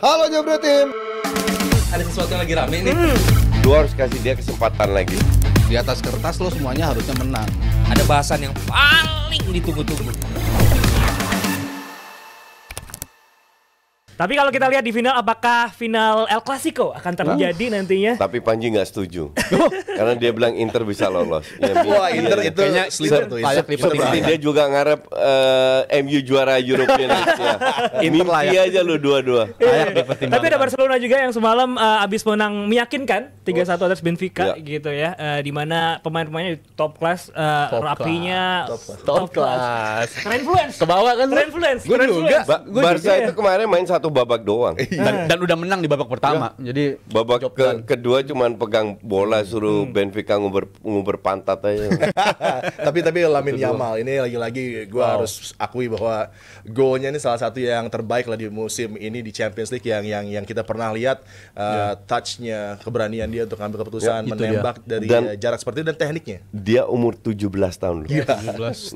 Halo Jabro Tim. Ada sesuatu yang lagi rame nih. Lu harus kasih dia kesempatan lagi. Di atas kertas lo semuanya harusnya menang. Ada bahasan yang paling ditunggu-tunggu. Tapi kalau kita lihat di final, apakah final El Clasico akan terjadi nantinya? Tapi Panji nggak setuju. Karena dia bilang Inter bisa lolos. Ya, Wah, Inter itu kayaknya sleeper tuh. layak seperti dia juga ngarep MU juara European League ya. Mimpi aja lu dua-dua. Tapi ada Barcelona juga yang semalam abis menang meyakinkan 3-1 atas Benfica gitu ya. Di mana pemain-pemainnya top class, Rapinya Top class. Terinfluence. Ke bawah kan? Terinfluence. Gue juga. Barca itu kemarin main satu babak doang. Dan udah menang di babak pertama. Jadi Babak kedua cuman pegang bola suruh Benfica nguber pantat aja. tapi Lamine Yamal ini lagi-lagi gue harus akui bahwa golnya ini salah satu yang terbaik lah di musim ini di Champions League yang kita pernah lihat touch-nya, keberanian dia untuk ambil keputusan menembak dari jarak seperti itu dan tekniknya. Dia umur 17 tahun.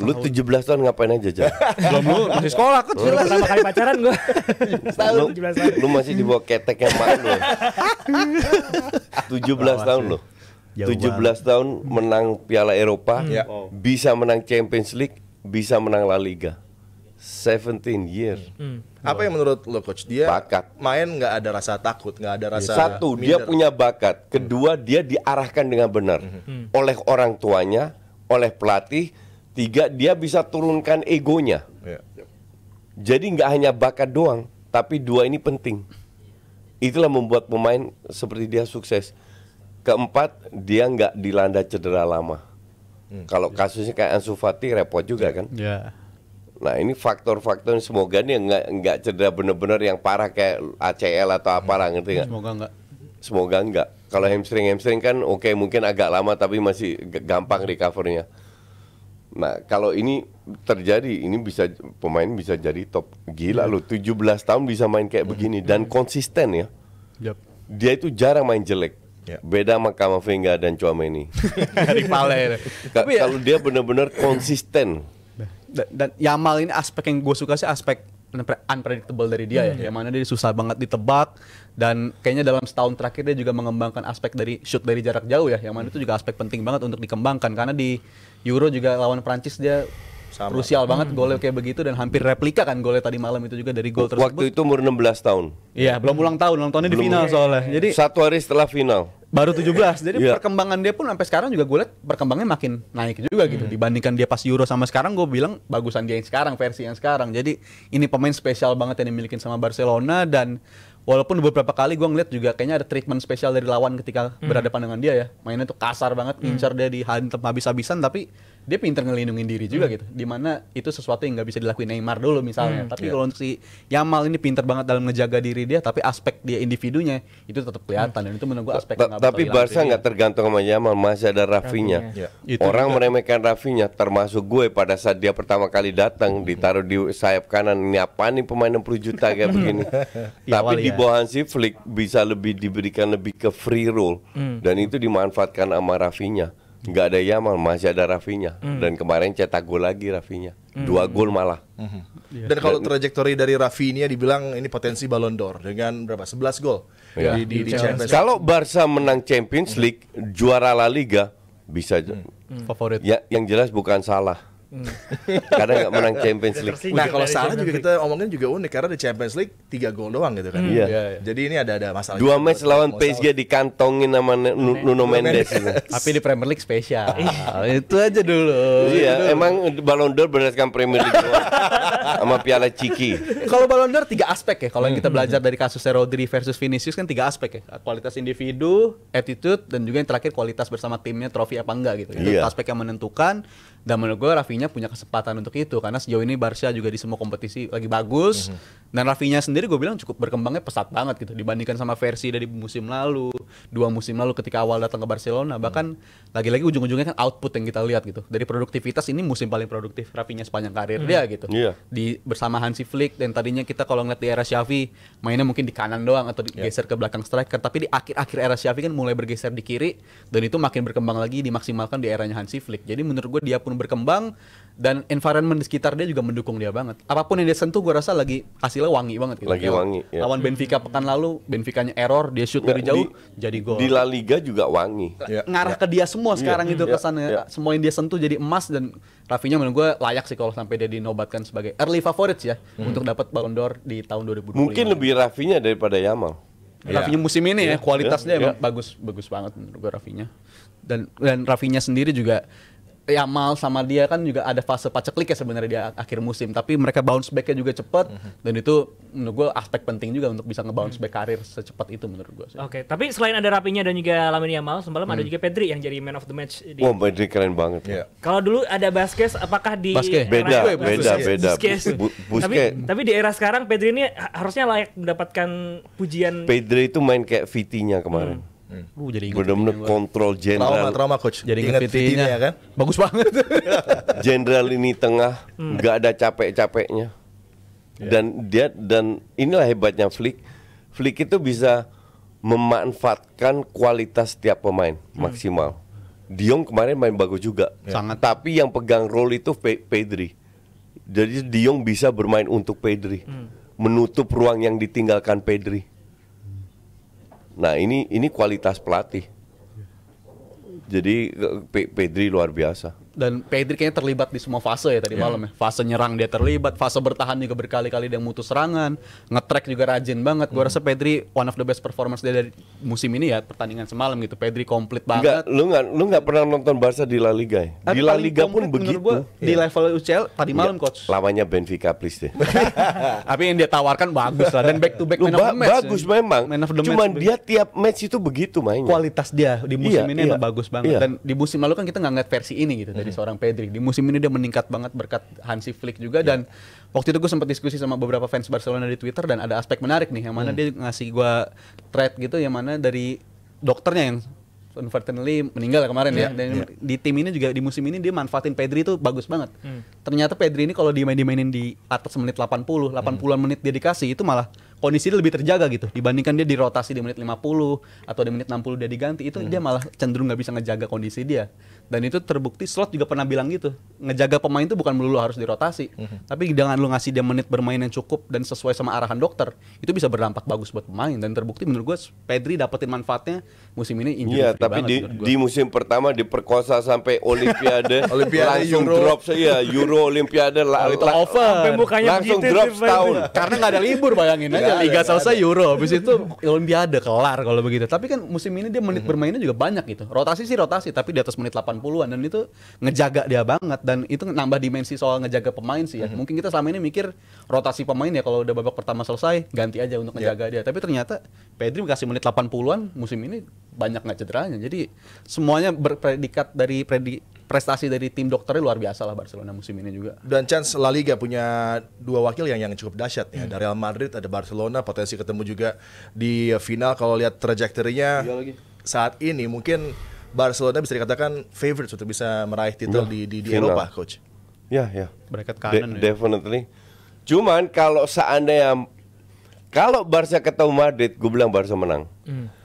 Lu 17 tahun ngapain aja, Jan? belum lu masih sekolah kan? Pertama kali pacaran gue. Lu masih di bawah ketek yang mak lu. 17 tahun lu. 17 tahun menang Piala Eropa, bisa menang Champions League, bisa menang La Liga. 17 years. Apa yang menurut lo coach? Dia Bakat. main nggak ada rasa takut, nggak ada rasa Satu, dia minder. punya bakat. Kedua, dia diarahkan dengan benar oleh orang tuanya, oleh pelatih. Tiga, dia bisa turunkan egonya. Ya. Jadi nggak hanya bakat doang, tapi dua ini penting. Itulah membuat pemain seperti dia sukses. Keempat, dia nggak dilanda cedera lama. Kalau kasusnya kayak Ansu Fati repot juga kan. Ya. Nah ini faktor-faktor semoga dia nggak cedera bener-bener yang parah kayak ACL atau apalah ngerti nggak? Semoga enggak. Semoga enggak. Kalau hamstring kan oke, mungkin agak lama tapi masih gampang recovernya. Nah kalau ini terjadi, ini bisa pemain bisa jadi top. Gila lu, 17 tahun bisa main kayak begini dan konsisten ya. Yap. Dia itu jarang main jelek. Ya. Beda sama Camavinga dan Tchouaméni. Rivale. Kalau dia benar-benar konsisten. Dan Yamal ini aspek yang gue suka sih aspek unpredictable dari dia ya. Yang mana dia susah banget ditebak. Dan kayaknya dalam setahun terakhir dia juga mengembangkan aspek dari shoot dari jarak jauh ya. Yang mana itu juga aspek penting banget untuk dikembangkan. Karena di Euro juga lawan Prancis dia krusial banget golnya kayak begitu. Dan hampir replika kan golnya tadi malam itu juga dari gol tersebut. Waktu itu umur 16 tahun. Iya, belum ulang tahunnya di final soalnya. Jadi Satu hari setelah final. baru 17. Jadi Iya. perkembangan dia pun sampai sekarang juga gue lihat perkembangannya makin naik juga gitu. Dibandingkan dia pas Euro sama sekarang, gue bilang bagusan dia yang sekarang, versi yang sekarang. Jadi ini pemain spesial banget yang dimiliki sama Barcelona. Dan walaupun beberapa kali gue ngeliat juga kayaknya ada treatment spesial dari lawan ketika berhadapan dengan dia ya. Mainnya tuh kasar banget, ngincar dia dihantam habis-habisan, tapi dia pinter ngelindungin diri juga gitu. Dimana itu sesuatu yang nggak bisa dilakuin Neymar dulu misalnya. Tapi kalau untuk si Yamal ini pinter banget dalam ngejaga diri dia, tapi aspek dia individunya itu tetap kelihatan. Dan itu menurut gue aspek yang nggak bakal Tapi hilang Barca dari dia. nggak tergantung sama Yamal, masih ada Rafinha. Ya. Itu Orang juga. meremehkan Rafinha, termasuk gue pada saat dia pertama kali datang ditaruh di sayap kanan. Ini apa nih pemain 60 juta kayak begini? Di Tapi awal di ya. bawah Hansi Flick bisa diberikan lebih ke free role dan itu dimanfaatkan sama Rafinha. Nggak ada Yamal, masih ada Rafinha. Dan kemarin cetak gol lagi Rafinha, 2 gol malah. Dan kalau trajektori dari Rafinha dibilang ini potensi Ballon d'Or dengan berapa? 11 gol Ya. di Champions League. Kalau Barca menang Champions League, juara La Liga bisa. favorit. Ya, yang jelas bukan salah. Karena nggak menang Champions League. Nah kalau salah juga kita omongin juga unik karena di Champions League 3 gol doang gitu kan. Iya. Jadi ini ada masalah. 2 juga. match lawan Mau PSG dikantongin sama Nuno Mendes. Tapi di Premier League spesial. Itu aja dulu. Iya, emang Ballon d'Or berdasarkan Premier League doang. Sama Piala Ciki. Kalau Ballon d'Or 3 aspek ya. Kalau yang kita belajar dari kasusnya Rodri versus Vinicius kan 3 aspek ya. Kualitas individu, attitude, dan juga yang terakhir kualitas bersama timnya, trofi apa enggak gitu. Itu Iya. aspek yang menentukan. Dan menurut gue Rafinha punya kesempatan untuk itu karena sejauh ini Barca juga di semua kompetisi lagi bagus. Dan Rafinha sendiri gue bilang cukup berkembangnya pesat banget gitu dibandingkan sama versi dari musim lalu, 2 musim lalu ketika awal datang ke Barcelona. Bahkan lagi-lagi ujung-ujungnya kan output yang kita lihat gitu. Dari produktivitas ini musim paling produktif Rafinha sepanjang karir dia gitu. Iya. bersama Hansi Flick, dan tadinya kita kalau ngeliat di era Xavi mainnya mungkin di kanan doang atau digeser ke belakang striker, tapi di akhir-akhir era Xavi kan mulai bergeser di kiri, dan itu makin berkembang lagi dimaksimalkan di eranya Hansi Flick. Jadi menurut gue dia pun berkembang dan environment di sekitar dia juga mendukung dia banget. Apapun yang dia sentuh gue rasa lagi hasilnya wangi banget gitu. Lagi wangi, ya. Lawan Benfica pekan lalu, Benficanya error, dia shoot dari jauh jadi gol. Di La Liga juga wangi. Ngarah ke dia semua sekarang itu kesannya. Semua yang dia sentuh jadi emas, dan Rafinha menurut gue layak sih kalau sampai dia dinobatkan sebagai early favorites ya untuk dapat Ballon d'Or di tahun 2025. Mungkin lebih Rafinha daripada Yamal. Rafinha musim ini ya kualitasnya emang bagus banget menurut gue Rafinha. Dan Rafinha sendiri juga, Yamal sama dia kan juga ada fase paceklik ya sebenarnya di akhir musim, tapi mereka bounce back-nya juga cepat, dan itu menurut gue aspek penting juga untuk bisa nge-bounce back karir secepat itu menurut gue sih. Oke, tapi selain ada Rafinha dan juga Lamine Yamal, semalam ada juga Pedri yang jadi man of the match. Wah, Pedri keren banget. Kalau dulu ada Busquets, apakah di Beda. Busquets. Tapi di era sekarang Pedri ini harusnya layak mendapatkan pujian. Pedri itu main kayak Vitinha kemarin. Jadi Bener-bener kontrol jenderal. Trauma coach. Jadi Ingat Vitinha kan? bagus banget. Jenderal ini tengah, nggak ada capek-capeknya. Dan inilah hebatnya Flick. Flick itu bisa memanfaatkan kualitas setiap pemain maksimal. De Jong kemarin main bagus juga. Sangat. Tapi yang pegang role itu Pedri. Jadi De Jong bisa bermain untuk Pedri. Menutup ruang yang ditinggalkan Pedri. Nah, ini kualitas pelatih. Jadi Pedri luar biasa. Dan Pedri kayaknya terlibat di semua fase ya tadi malam ya. Fase nyerang dia terlibat, fase bertahan juga berkali-kali dia mutus serangan, nge-track juga rajin banget. Gua rasa Pedri one of the best performance dia dari musim ini ya, pertandingan semalam gitu. Pedri komplit banget. Lu nggak pernah nonton Barca di La Liga ya? Di La Liga pun begitu. Gua, di level UCL tadi malam coach. Lawannya Benfica please deh. Tapi yang dia tawarkan bagus lah, dan back to back man of the match. Bagus memang. Cuman dia tiap match itu begitu mainnya. Kualitas dia di musim ini emang bagus banget. Iya. Dan di musim lalu kan kita nggak ngeliat versi ini gitu dari seorang Pedri. Di musim ini dia meningkat banget berkat Hansi Flick juga. Dan waktu itu gue sempat diskusi sama beberapa fans Barcelona di Twitter, dan ada aspek menarik nih yang mana dia ngasih gue thread gitu, yang mana dari dokternya yang unfortunately meninggal kemarin ya. Dan di tim ini juga di musim ini dia manfaatin Pedri itu bagus banget. Ternyata Pedri ini kalau dimainin di atas menit 80-an menit dia dikasih, itu malah kondisi dia lebih terjaga gitu dibandingkan dia dirotasi di menit 50 atau di menit 60 dia diganti. Itu dia malah cenderung nggak bisa ngejaga kondisi dia. Dan itu terbukti, Slot juga pernah bilang gitu, ngejaga pemain itu bukan melulu harus dirotasi, tapi dengan lu ngasih dia menit bermain yang cukup dan sesuai sama arahan dokter, itu bisa berdampak bagus buat pemain. Dan terbukti menurut gue Pedri dapetin manfaatnya musim ini. Iya, tapi di musim pertama diperkosa sampai Olimpiade, langsung Euro. drop Euro Olimpiade over. langsung drop setahun. Karena nggak ada libur, bayangin aja. Liga selesai Euro, habis itu Olimpiade kelar kalau begitu. Tapi kan musim ini dia menit bermainnya juga banyak gitu. Rotasi sih rotasi, tapi di atas menit 80-an, dan itu ngejaga dia banget. Dan itu nambah dimensi soal ngejaga pemain sih ya. Mungkin kita selama ini mikir rotasi pemain ya kalau udah babak pertama selesai ganti aja untuk ngejaga dia. Tapi ternyata Pedri kasih menit 80-an musim ini banyak nggak cederanya. Jadi semuanya berpredikat dari prestasi dari tim dokternya luar biasa lah Barcelona musim ini juga. Dan chance La Liga punya dua wakil yang cukup dahsyat ya. Ada Real Madrid, ada Barcelona, potensi ketemu juga di final. Kalau lihat trajektorinya saat ini mungkin Barcelona bisa dikatakan favorite untuk bisa meraih titel di Eropa, coach. Ya. Bracket kanan Definitely. Cuman kalau seandainya Barca ketemu Madrid, gue bilang Barca menang.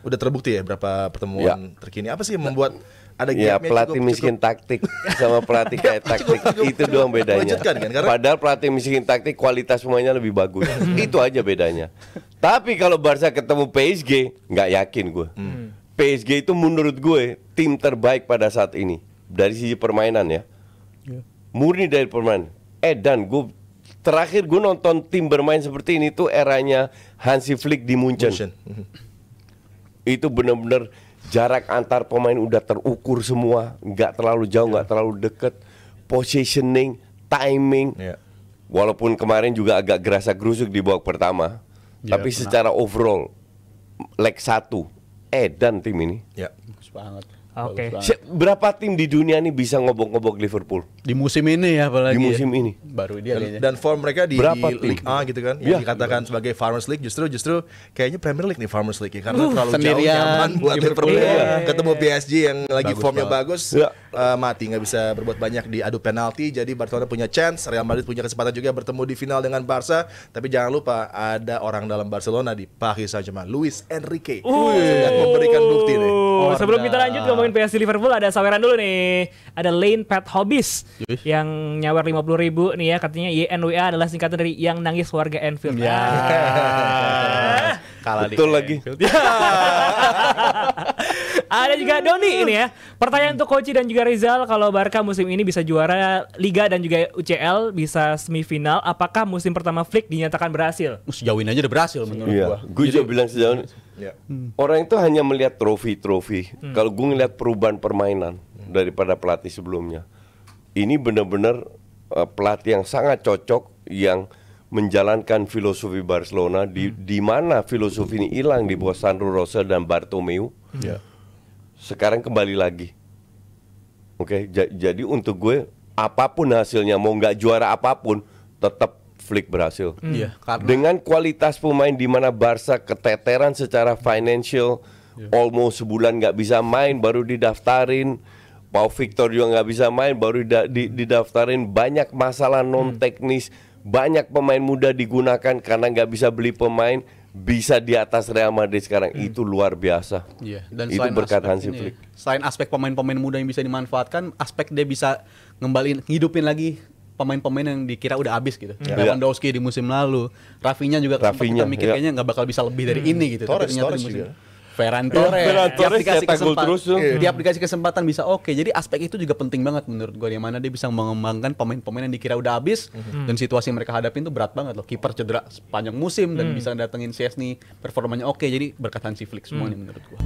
Udah terbukti ya berapa pertemuan terkini. Apa sih yang membuat ada ya, gapnya pelatih miskin taktik sama pelatih kayak taktik itu doang bedanya. Kan, karena Padahal pelatih miskin taktik kualitas pemainnya lebih bagus. Itu aja bedanya. Tapi kalau Barca ketemu PSG, nggak yakin gue. PSG itu menurut gue tim terbaik pada saat ini dari sisi permainan ya. Murni dari permainan. Dan gue terakhir gue nonton tim bermain seperti ini tuh eranya Hansi Flick di Munchen. Itu benar-benar jarak antar pemain udah terukur semua, nggak terlalu jauh, nggak terlalu deket, positioning, timing. Walaupun kemarin juga agak gerasa-gerusuk di babak pertama, tapi secara overall leg 1 dan tim ini bagus banget. Oke. Berapa tim di dunia nih bisa ngobok-ngobok Liverpool? Di musim ini ya apalagi. Di musim ya. ini. Baru dia kayaknya. Dan form mereka di Berapa tim? League A gitu kan, Ya. yang dikatakan sebagai Farmers League justru kayaknya Premier League nih Farmers League ya, karena terlalu jauh sendirian. nyaman buat Liverpool. Iya. Ketemu PSG yang lagi Bagus formnya banget. bagus, Ya. mati nggak bisa berbuat banyak di adu penalti. Jadi Barcelona punya chance, Real Madrid punya kesempatan juga bertemu di final dengan Barca. Tapi jangan lupa ada orang dalam Barcelona di Paris Saint-Germain, Luis Enrique, sedang memberikan bukti nih. Sebelum kita lanjut ngomongin PSG Liverpool, ada saweran dulu nih. Ada Lane Pat Hobbs yang nyawer 50.000 nih ya, katanya YNWA adalah singkatan dari yang nangis warga Anfield. Ya. Kalah di Betul lagi. Ada juga Doni ini ya. Pertanyaan untuk Koci dan juga Rizal, kalau Barca musim ini bisa juara Liga dan juga UCL, bisa semifinal, apakah musim pertama Flick dinyatakan berhasil? Sejauh ini aja udah berhasil menurut Iya, gua. gue juga bilang sejauh ini. Ya. Orang itu hanya melihat trofi. Kalau gue ngeliat perubahan permainan daripada pelatih sebelumnya, ini benar-benar pelatih yang sangat cocok yang menjalankan filosofi Barcelona di mana filosofi ini hilang di bawah Sandro Rosell dan Bartomeu. Ya. Sekarang kembali lagi. Oke, jadi untuk gue apapun hasilnya, mau nggak juara apapun, tetap Flick berhasil. Iya, karena Dengan kualitas pemain di mana Barca keteteran secara financial, almost sebulan nggak bisa main, baru didaftarin. Pau Victor juga nggak bisa main, baru didaftarin. Banyak masalah non teknis, banyak pemain muda digunakan karena nggak bisa beli pemain. Bisa di atas Real Madrid sekarang, itu luar biasa. Iya, dan Itu selain berkat aspek Hansi ini, Flick. selain aspek pemain-pemain muda yang bisa dimanfaatkan, aspek dia bisa ngidupin lagi pemain-pemain yang dikira udah habis gitu. Lewandowski di musim lalu, Rafinha juga sempat Rafinha, kita mikir kayaknya nggak bakal bisa lebih dari ini gitu. Torres, Tapi ternyata Torres di musim juga. Ferran Torres, Ferran tiap Torres dikasih cetak gol kesempatan, terus tuh. tiap dikasih kesempatan bisa oke. Jadi aspek itu juga penting banget menurut gue, di mana dia bisa mengembangkan pemain-pemain yang dikira udah habis dan situasi yang mereka hadapin tuh berat banget loh. Kiper cedera sepanjang musim dan bisa datengin Szczesny, performanya oke. Jadi berkat Hansi Flick semua ini menurut gue.